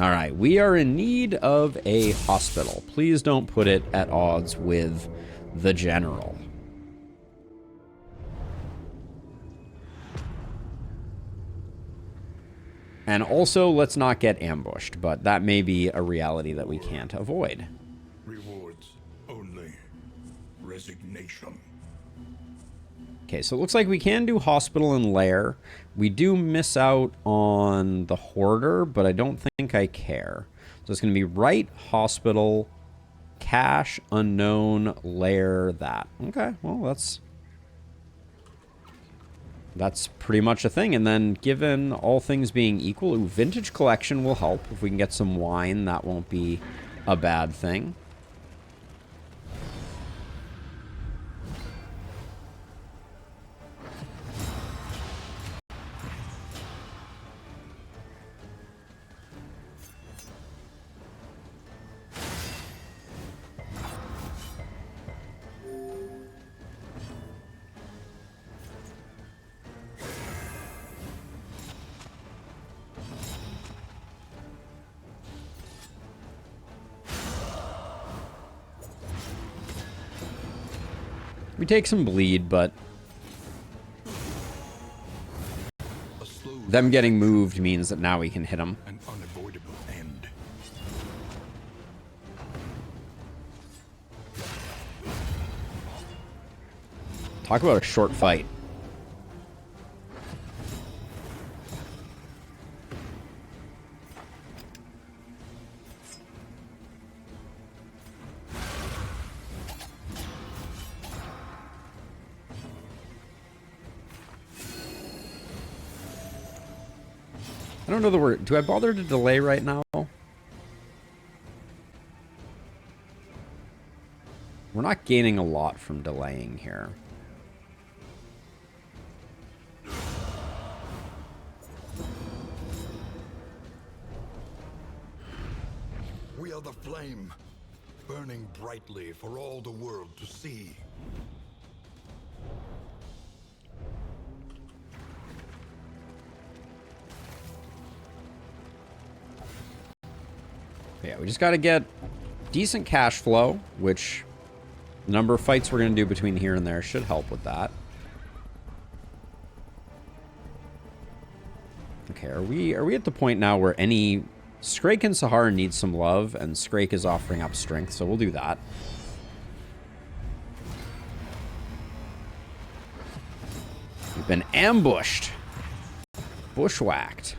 All right, we are in need of a hospital. Please don't put it at odds with the general. And also, let's not get ambushed, but that may be a reality that we can't avoid. Rewards only. Resignation. Okay, so it looks like we can do hospital and lair. We do miss out on the hoarder, but I don't think I care. So it's going to be right, hospital, cache, unknown, lair, that. Okay, well, that's pretty much a thing. And then given all things being equal, ooh, vintage collection will help. If we can get some wine, that won't be a bad thing. We take some bleed, but them getting moved means that now we can hit them. An unavoidable end. Talk about a short fight. I don't know the word. Do I bother to delay right now? We're not gaining a lot from delaying here. We are the flame, burning brightly for all the world to see. Yeah, we just got to get decent cash flow, which the number of fights we're going to do between here and there should help with that. Okay, are we at the point now where any Scrake and Sahara needs some love, and Scrake is offering up strength, so we'll do that. We've been ambushed. Bushwhacked.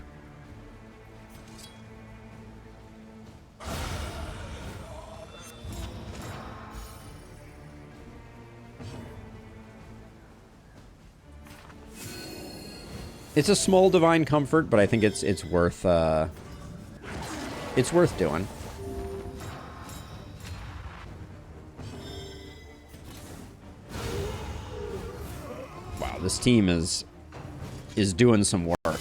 It's a small divine comfort, but I think it's worth doing. Wow, this team is doing some work.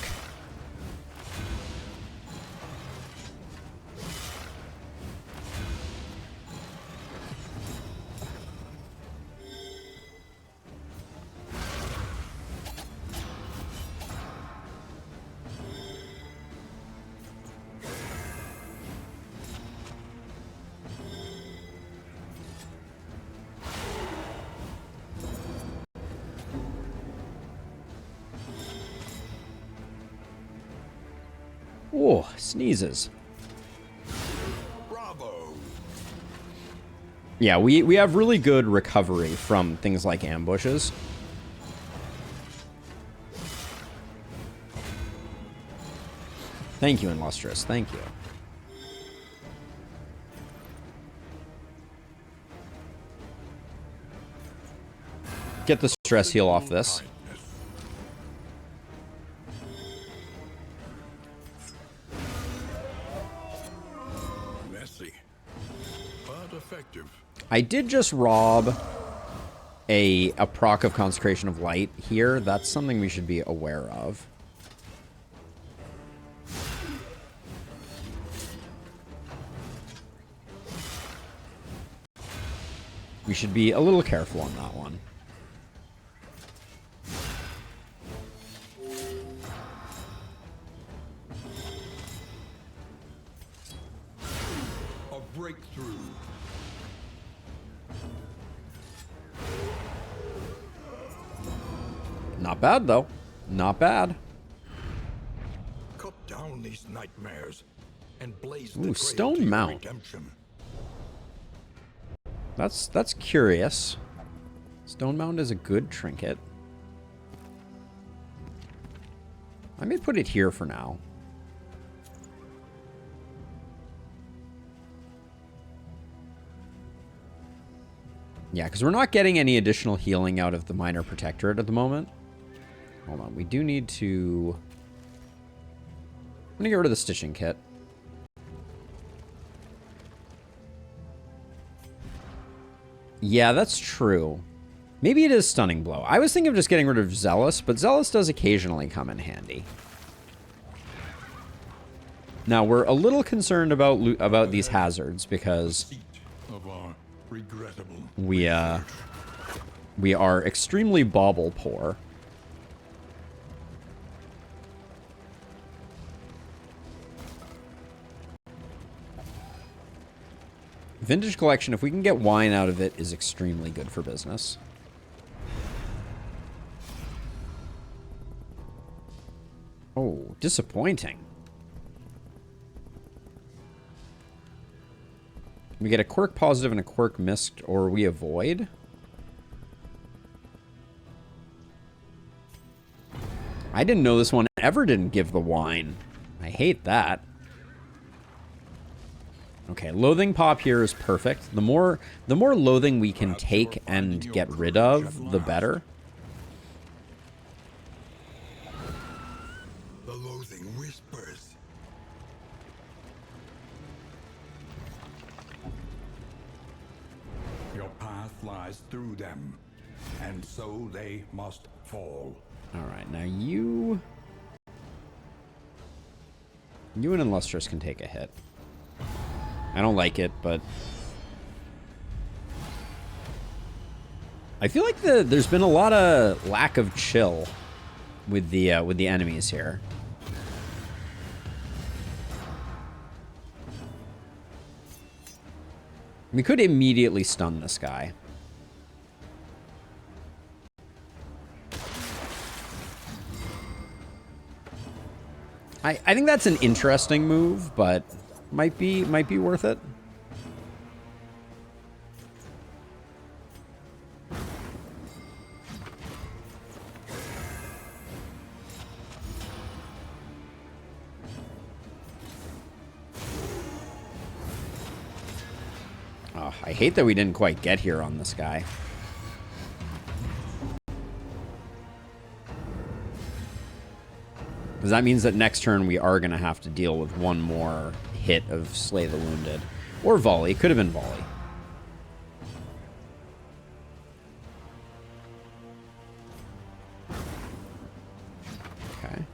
Oh, sneezes. Bravo. Yeah, we have really good recovery from things like ambushes. Thank you, Illustrious. Thank you. Get the stress heal off this. Messy, but effective. I did just rob a proc of Consecration of Light here. That's something we should be aware of. We should be a little careful on that one. breakthrough. Not bad, though. Not bad. Cut down these nightmares and blaze the Ooh, trail stone to your mount. redemption. That's curious. Stone Mound is a good trinket. I may put it here for now. Yeah, because we're not getting any additional healing out of the Minor Protectorate at the moment. Hold on, we do need to... I'm going to get rid of the Stitching Kit. Yeah, that's true. Maybe it is Stunning Blow. I was thinking of just getting rid of Zealous, but Zealous does occasionally come in handy. Now, we're a little concerned about these hazards because we are extremely bauble poor. Vintage Collection, if we can get wine out of it, is extremely good for business. Oh, disappointing. We get a quirk positive and a quirk missed, or we avoid. I didn't know this one ever didn't give the wine. I hate that. Okay, loathing pop here is perfect. The more loathing we can take and get rid of, the better. The loathing whispers. Your path lies through them, and so they must fall. All right, now you and Illustrious can take a hit. I don't like it, but I feel like there's been a lot of lack of chill with the enemies here. We could immediately stun this guy. I think that's an interesting move, but might be worth it. Oh, I hate that we didn't quite get here on this guy. Because that means that next turn we are going to have to deal with one more hit of Slay the Wounded. Or Volley. Could have been Volley. Okay.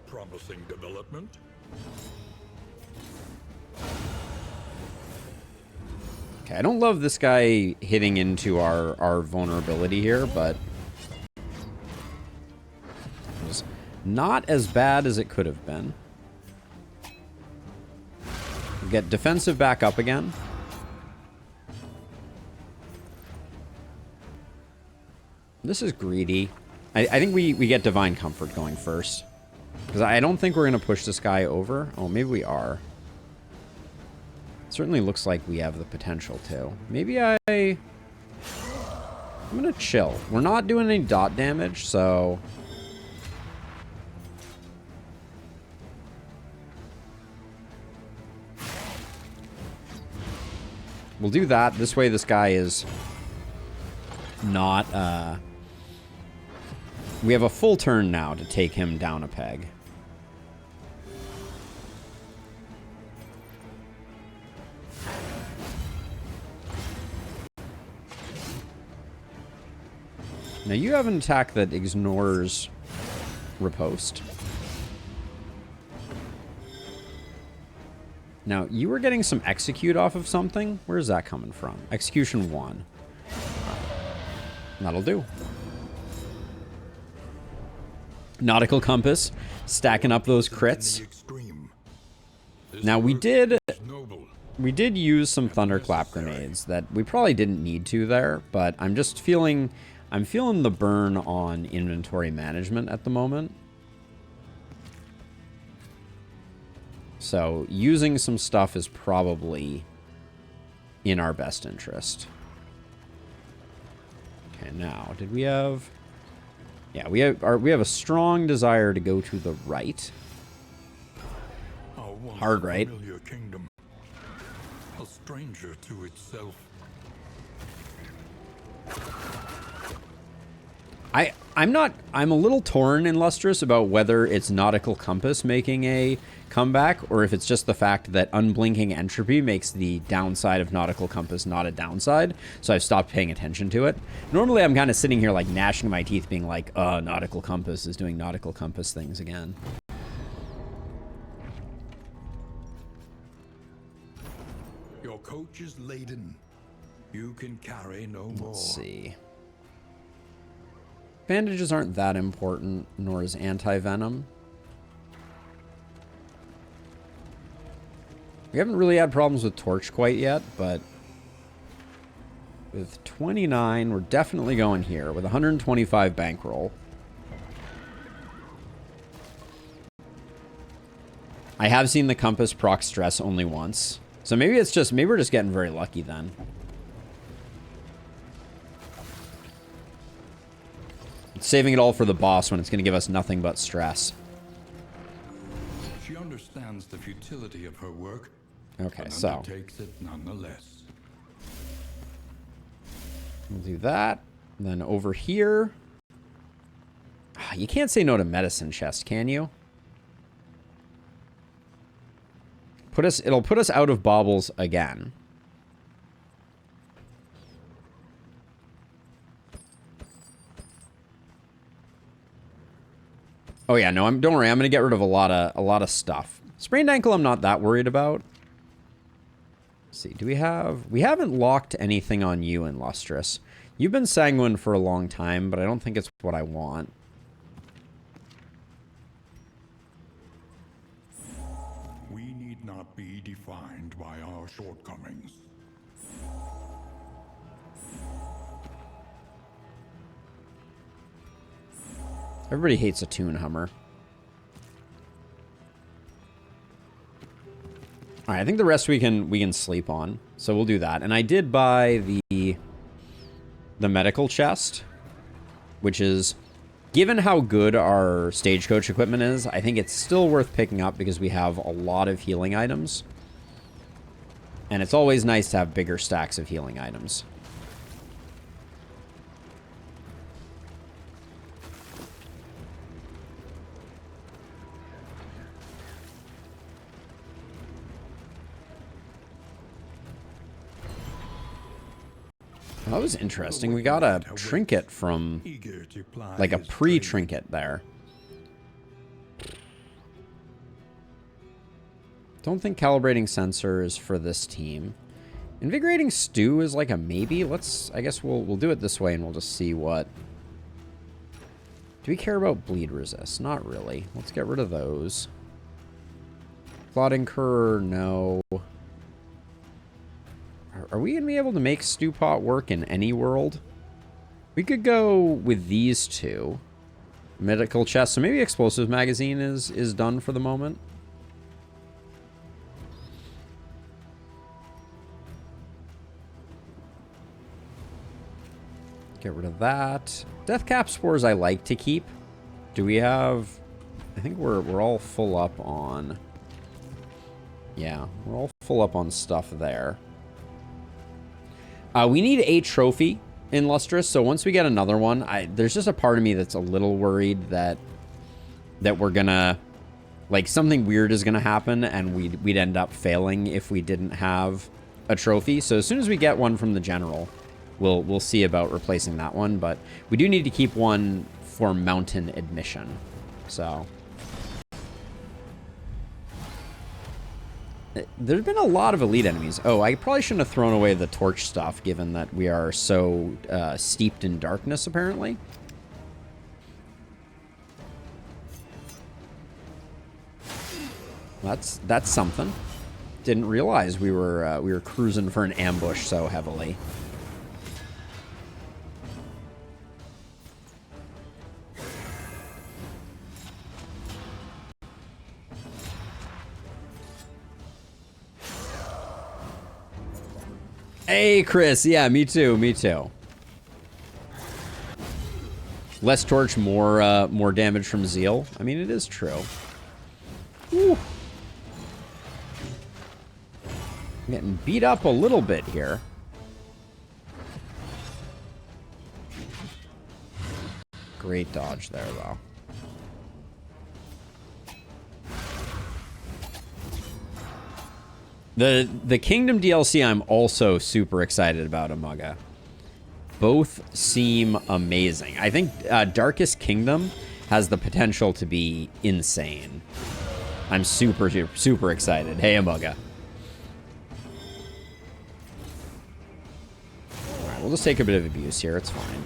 Promising development. Okay, I don't love this guy hitting into our vulnerability here, but it was not as bad as it could have been. We get defensive back up again. This is greedy. I think we get Divine Comfort going first. Because I don't think we're going to push this guy over. Oh, maybe we are. It certainly looks like we have the potential to. Maybe I'm going to chill. We're not doing any dot damage, so... we'll do that. This way this guy is not... we have a full turn now to take him down a peg. Now you have an attack that ignores riposte. Now, you were getting some execute off of something. Where is that coming from? Execution 1. That'll do. Nautical Compass, stacking up those crits. Now, we did use some Thunderclap grenades that we probably didn't need to there, but I'm just feeling... I'm feeling the burn on inventory management at the moment. So, using some stuff is probably in our best interest. Okay, now, did we have... Yeah, we have a strong desire to go to the right. Hard right. Kingdom, a stranger to itself. I'm a little torn in Lustrous about whether it's Nautical Compass making a comeback or if it's just the fact that unblinking entropy makes the downside of Nautical Compass not a downside, so I've stopped paying attention to it. Normally I'm kind of sitting here like gnashing my teeth being like, Nautical Compass is doing Nautical Compass things again. Your coach is laden. You can carry no more. Let's see. Bandages aren't that important, nor is anti-venom. We haven't really had problems with Torch quite yet, but with 29, we're definitely going here with 125 bankroll. I have seen the compass proc stress only once, so maybe we're just getting very lucky then. Saving it all for the boss when it's going to give us nothing but stress. She understands the futility of her work. Okay, so takes it nonetheless. We'll do that. And then over here, you can't say no to medicine chest, can you? It'll put us out of baubles again. Oh yeah, no, don't worry. I'm gonna get rid of a lot of stuff. Sprained ankle, I'm not that worried about. Let's see, we haven't locked anything on you in Lustrous. You've been sanguine for a long time, but I don't think it's what I want. We need not be defined by our shortcomings. Everybody hates a Toon Hummer. All right, I think the rest we can sleep on, so we'll do that. And I did buy the medical chest, which is, given how good our stagecoach equipment is, I think it's still worth picking up because we have a lot of healing items, and it's always nice to have bigger stacks of healing items. That was interesting. We got a trinket from, like a pre-trinket there. Don't think calibrating sensors for this team. Invigorating stew is like a maybe. I guess we'll do it this way and we'll just see what. Do we care about bleed resist? Not really. Let's get rid of those. Clot incur, no. Are we going to be able to make stew pot work in any world? We could go with these two. Medical chest. So maybe explosive magazine is done for the moment. Get rid of that. Death cap spores I like to keep. Do we have... I think we're all full up on... Yeah, we're all full up on stuff there. We need a trophy in Lustrous, so once we get another one, there's just a part of me that's a little worried that we're gonna, like, something weird is gonna happen and we'd end up failing if we didn't have a trophy. So as soon as we get one from the general, we'll see about replacing that one, but we do need to keep one for mountain admission. So there's been a lot of elite enemies. Oh, I probably shouldn't have thrown away the torch stuff, given that we are so steeped in darkness, apparently. That's something. Didn't realize we were cruising for an ambush so heavily. Hey, Chris. Yeah, me too. Me too. Less torch, more damage from Zeal. I mean, it is true. Whew. I'm getting beat up a little bit here. Great dodge there, though. The Kingdom DLC I'm also super excited about, Amaga. Both seem amazing. I think Darkest Kingdom has the potential to be insane. I'm super excited. Hey, Amaga. Alright, we'll just take a bit of abuse here. It's fine.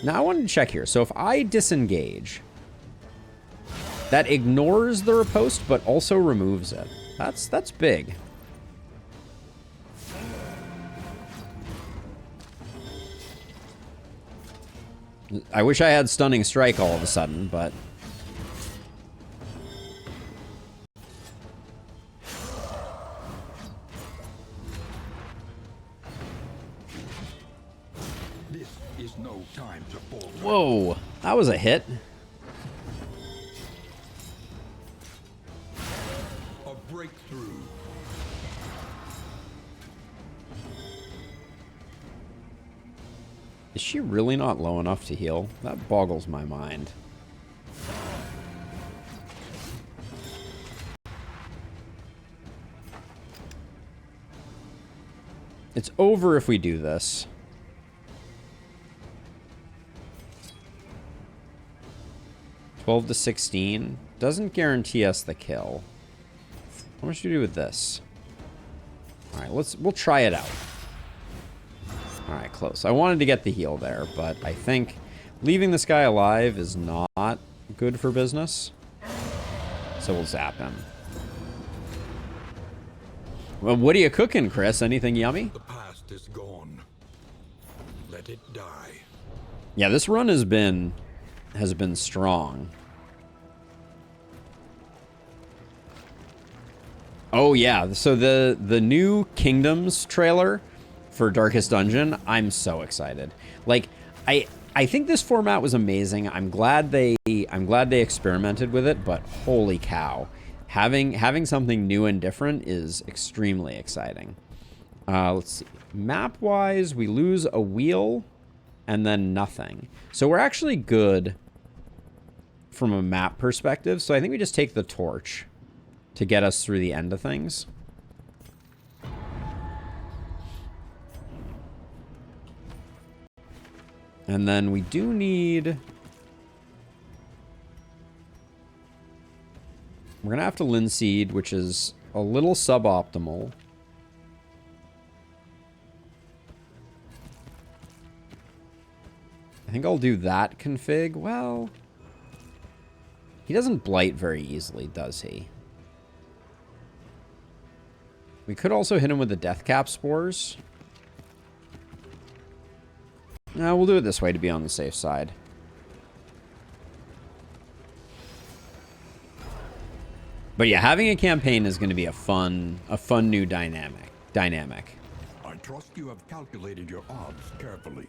Now, I wanted to check here. So if I disengage, that ignores the riposte, but also removes it. That's big. I wish I had Stunning Strike all of a sudden, but... This is no time to fall. Whoa, that was a hit. A breakthrough. Is she really not low enough to heal? That boggles my mind. It's over if we do this. $12 to $16 doesn't guarantee us the kill. How much do we do with this? All right, we'll try it out. All right, close. I wanted to get the heal there, but I think leaving this guy alive is not good for business. So we'll zap him. Well, what are you cooking, Chris? Anything yummy? The past is gone. Let it die. Yeah, this run has been strong. Oh yeah, so the new Kingdoms trailer for Darkest Dungeon, I'm so excited. Like, I think this format was amazing. I'm glad they experimented with it, but holy cow. Having something new and different is extremely exciting. Let's see. Map-wise, we lose a wheel and then nothing. So we're actually good from a map perspective. So I think we just take the torch to get us through the end of things. And then we do need... We're going to have to linseed, which is a little suboptimal. I think I'll do that config. Well, he doesn't blight very easily, does he? We could also hit him with the death cap spores. No, we'll do it this way to be on the safe side. But yeah, having a campaign is going to be a fun new dynamic. I trust you have calculated your odds carefully.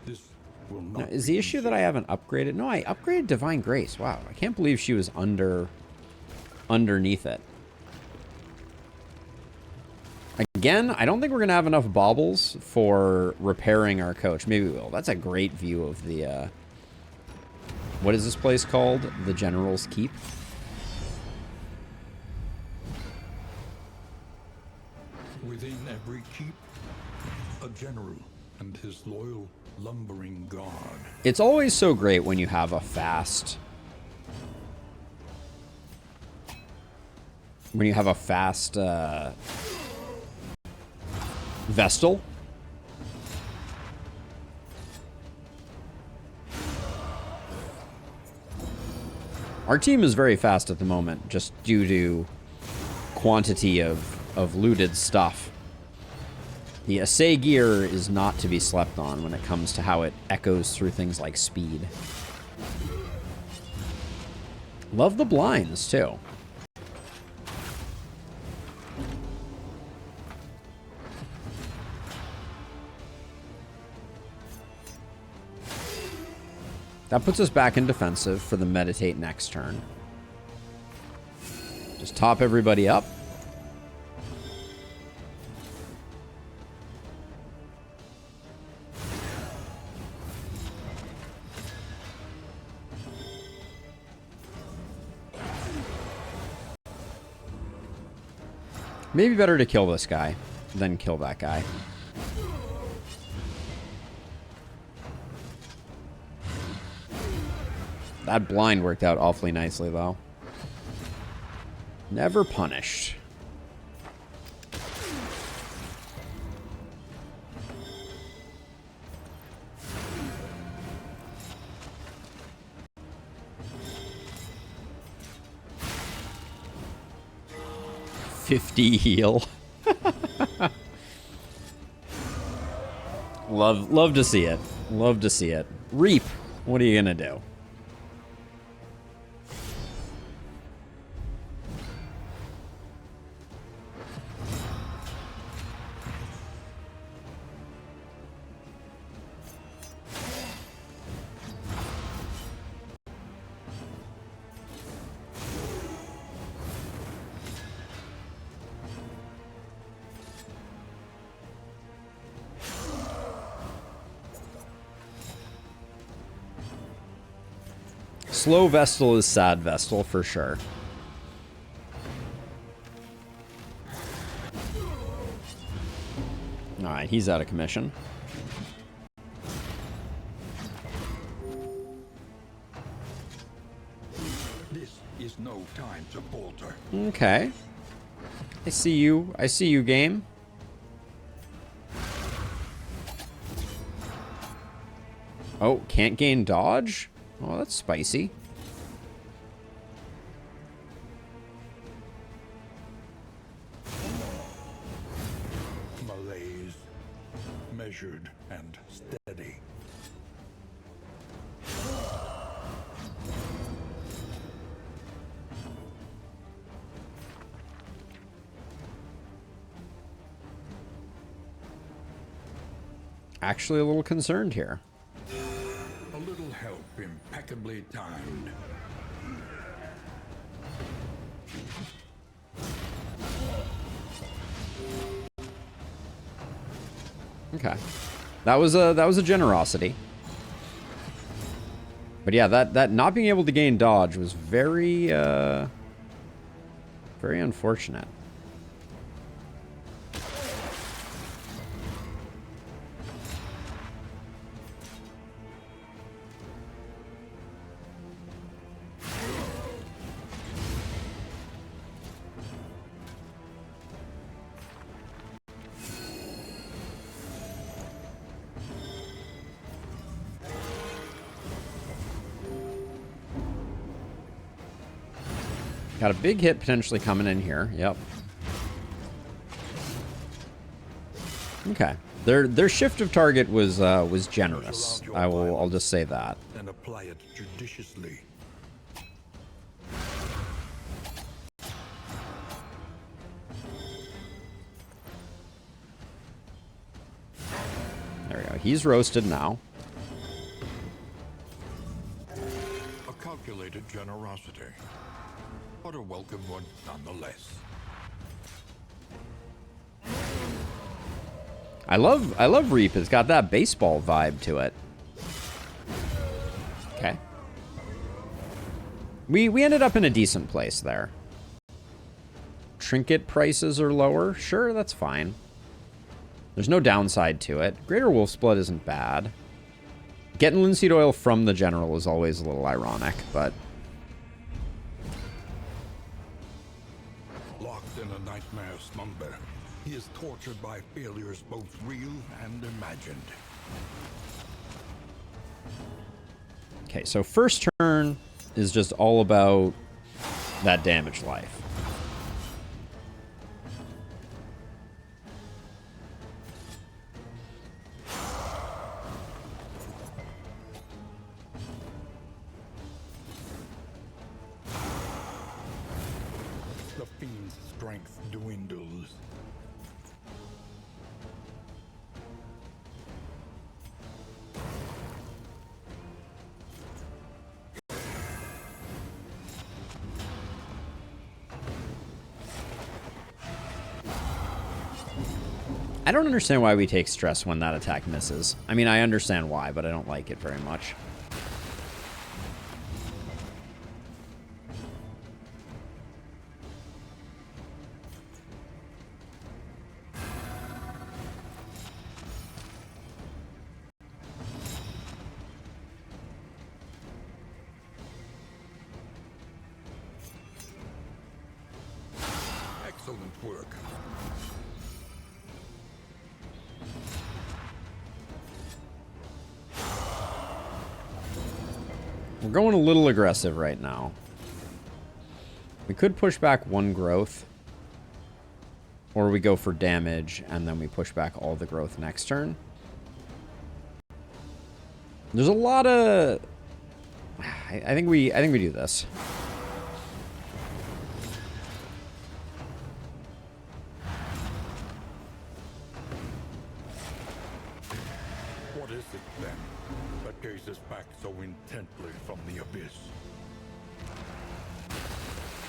This will not. Now, is the issue that I haven't upgraded? No, I upgraded Divine Grace. Wow, I can't believe she was underneath it. Again, I don't think we're going to have enough baubles for repairing our coach. Maybe we will. That's a great view of the... what is this place called? The General's Keep. Within every keep, a general and his loyal lumbering guard. It's always so great when you have a fast... When you have a fast, Vestal. Our team is very fast at the moment, just due to quantity of looted stuff. The assay gear is not to be slept on when it comes to how it echoes through things like speed. Love the blinds, too. That puts us back in defensive for the meditate next turn. Just top everybody up. Maybe better to kill this guy than kill that guy. That blind worked out awfully nicely, though. Never punished. $50 heal. Love to see it. Love to see it. Reap. What are you gonna do? Slow Vestal is sad Vestal for sure. Alright, he's out of commission. This is no time to falter. Okay. I see you. I see you, game. Oh, can't gain dodge? Oh, that's spicy. Malaise, measured and steady. Actually a little concerned here. A little help impeccably timed. Okay. That was a generosity. But yeah, that not being able to gain dodge was very very unfortunate. Got a big hit potentially coming in here. Yep. Okay. Their shift of target was generous. I'll just say that. And apply it judiciously. There we go. He's roasted now. A calculated generosity, but a welcome one nonetheless. I love Reap. It's got that baseball vibe to it. Okay. We ended up in a decent place there. trinket prices are lower. Sure, that's fine. There's no downside to it. Greater Wolf's Blood isn't bad. Getting linseed oil from the general is always a little ironic, but... Locked in a nightmare slumber, he is tortured by failures both real and imagined. Okay, so first turn is just all about that damage life. The fiend's strength dwindles. I don't understand why we take stress when that attack misses. I mean, I understand why, but I don't like it very much. Excellent work. We're going a little aggressive right now. We could push back one growth. Or we go for damage, and then we push back all the growth next turn. There's a lot of... I think we do this. What is it then that gazes back so intently from the abyss?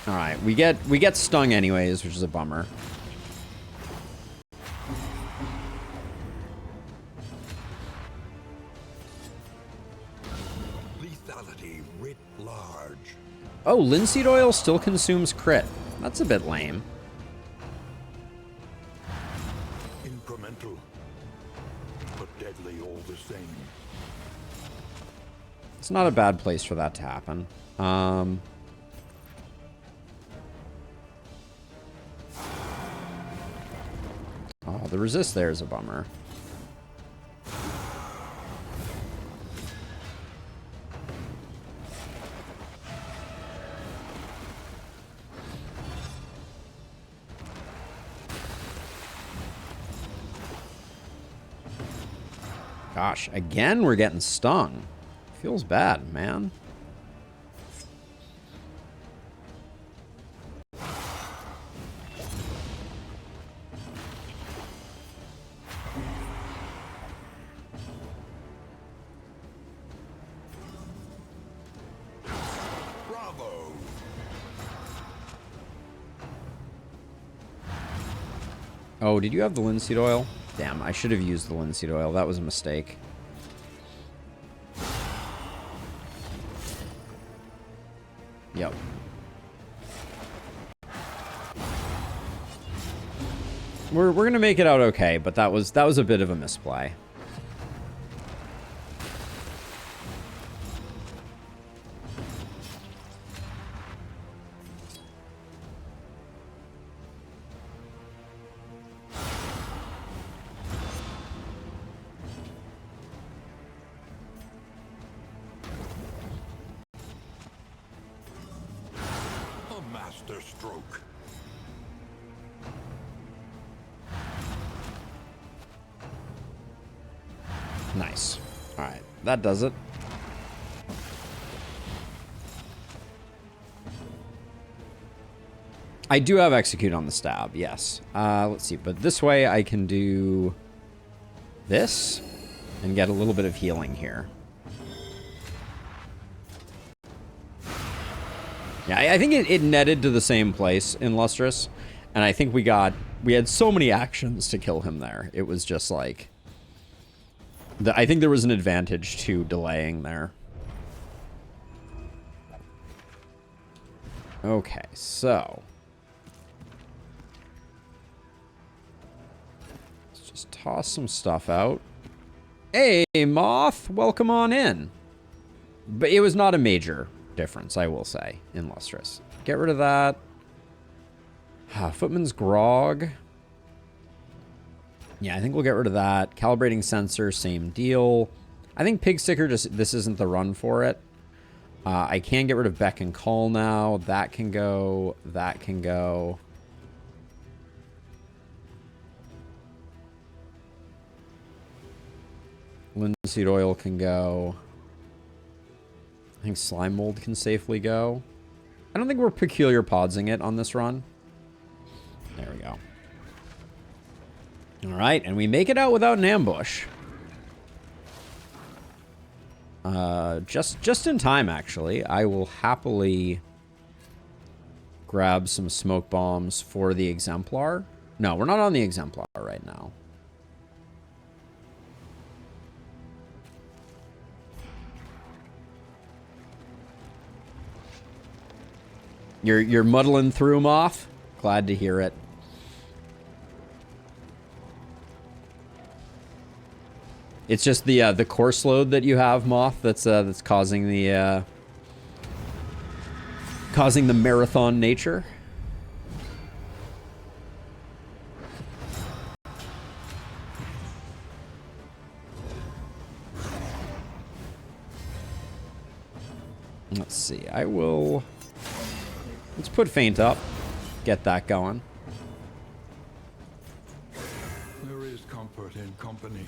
All right, we get stung anyways, which is a bummer. Lethality writ large. Oh, linseed oil still consumes crit. That's a bit lame. Incremental, but deadly all the same. It's not a bad place for that to happen. Oh, the resist there is a bummer. Gosh, again we're getting stung. Feels bad, man. Bravo! Oh, did you have the linseed oil? Damn, I should have used the linseed oil. That was a mistake. Yep. We're gonna make it out okay, but that was a bit of a misplay. A master stroke. Nice. All right, that does it. I do have execute on the stab, yes. Let's see, but this way I can do this and get a little bit of healing here. Yeah, I think it netted to the same place in Lustrous, and I think we had so many actions to kill him there. It was just like... I think there was an advantage to delaying there. Okay, so... toss some stuff out. Hey, Moth, welcome on in. But it was not a major difference, I will say, in Lustrous. Get rid of that. Footman's Grog. Yeah, I think we'll get rid of that. Calibrating sensor, same deal. I think Pig Sticker, just this isn't the run for it. I can get rid of Beck and Call now. That can go. That can go. Linseed Oil can go. I think Slime Mold can safely go. I don't think we're Peculiar Podsing it on this run. There we go. All right, and we make it out without an ambush. Just in time, actually. I will happily grab some smoke bombs for the Exemplar. No, we're not on the Exemplar right now. You're muddling through, Moth? Glad to hear it. It's just the course load that you have, Moth, that's causing the marathon nature. Let's see. Let's put Feint up. Get that going. There is comfort in company.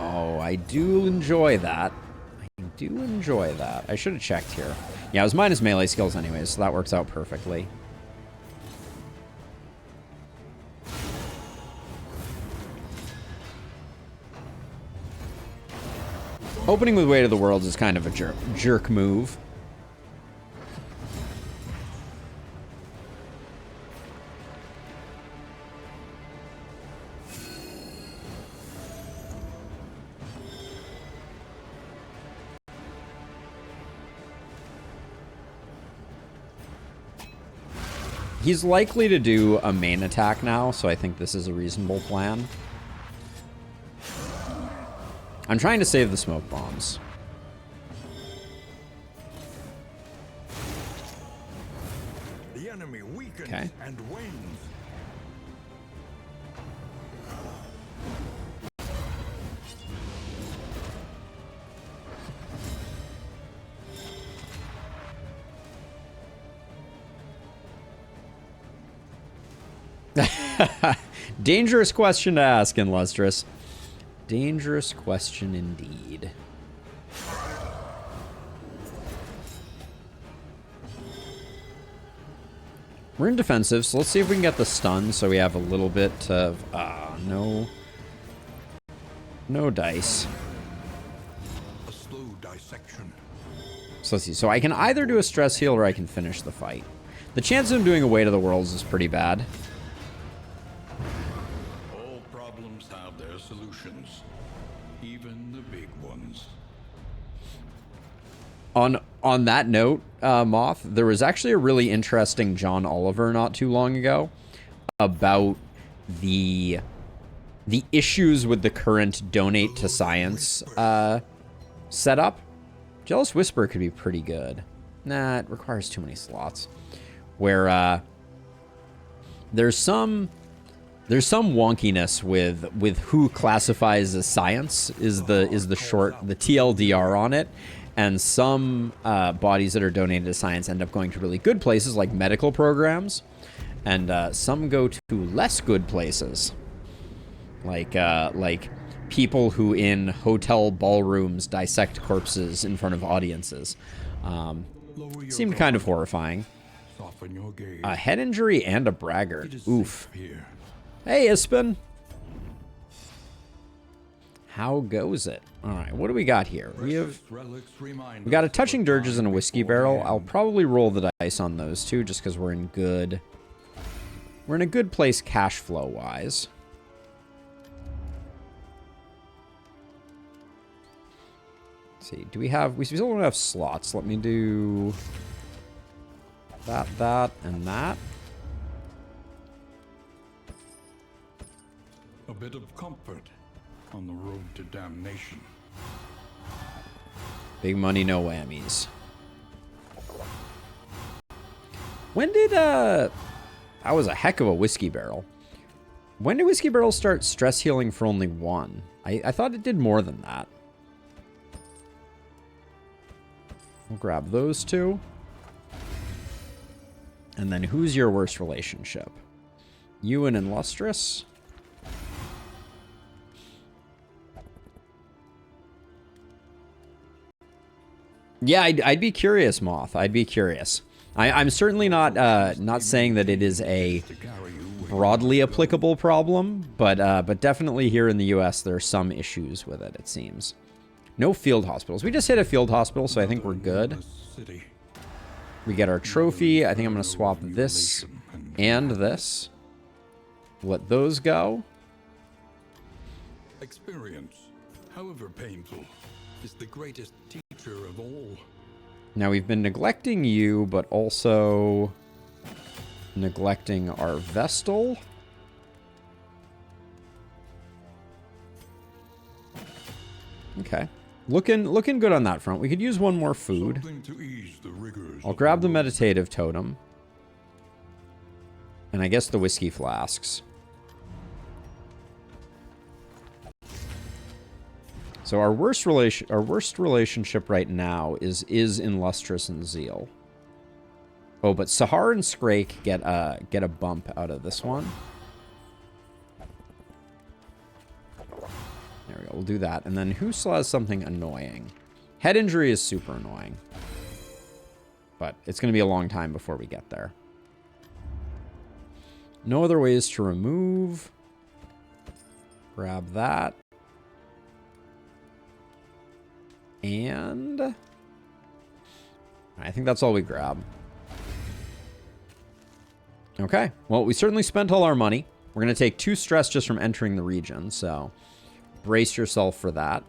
Oh, I do enjoy that. I do enjoy that. I should have checked here. Yeah, it was minus melee skills anyways, so that works out perfectly. Opening with Way to the Worlds is kind of a jerk move. He's likely to do a main attack now, so I think this is a reasonable plan. I'm trying to save the smoke bombs. The enemy weakens and wins. Dangerous question to ask in Lustrous. Dangerous question indeed. We're in defensive, so let's see if we can get the stun so we have a little bit of... No dice. A slow dissection. So let's see. So I can either do a stress heal or I can finish the fight. The chance of him doing a Way to the Worlds is pretty bad. All problems have their solutions, even the big ones. On that note, Moth, there was actually a really interesting John Oliver not too long ago about the issues with the current donate to science setup. Jealous Whisper could be pretty good. Nah, it requires too many slots. Where there's some wonkiness with who classifies as science is the TLDR on it. And some bodies that are donated to science end up going to really good places like medical programs, and some go to less good places, like people who in hotel ballrooms dissect corpses in front of audiences. Seemed kind of horrifying. A head injury and a braggart. Oof. Hey, Ispin. How goes it? All right, what do we got here? We got a Touching Dirges and a Whiskey Barrel. I'll probably roll the dice on those two just because we're in a good place cash flow wise. Let's see, we still don't have slots. Let me do That, and that. A bit of comfort on the road to damnation. Big money, no whammies. When did, that was a heck of a whiskey barrel. When did whiskey barrels start stress healing for only one? I thought it did more than that. We'll grab those two. And then who's your worst relationship? You and Illustrious? Yeah, I'd be curious, Moth. I'd be curious. I'm certainly not saying that it is a broadly applicable problem, but definitely here in the U.S. there are some issues with it, it seems. No field hospitals. We just hit a field hospital, so I think we're good. We get our trophy. I think I'm going to swap this and this. Let those go. Experience, however painful, is the greatest teacher of all. Now we've been neglecting you, but also neglecting our Vestal. Okay. Looking good on that front. We could use one more food. I'll grab the meditative totem. And I guess the whiskey flasks. So our worst relationship right now is Illustrious and Zeal. Oh, but Sahar and Scrake get a bump out of this one. There we go. We'll do that. And then who still has something annoying? Head injury is super annoying. But it's going to be a long time before we get there. No other ways to remove. Grab that. And I think that's all we grab. Okay. Well, we certainly spent all our money. We're going to take 2 stress just from entering the region, so brace yourself for that.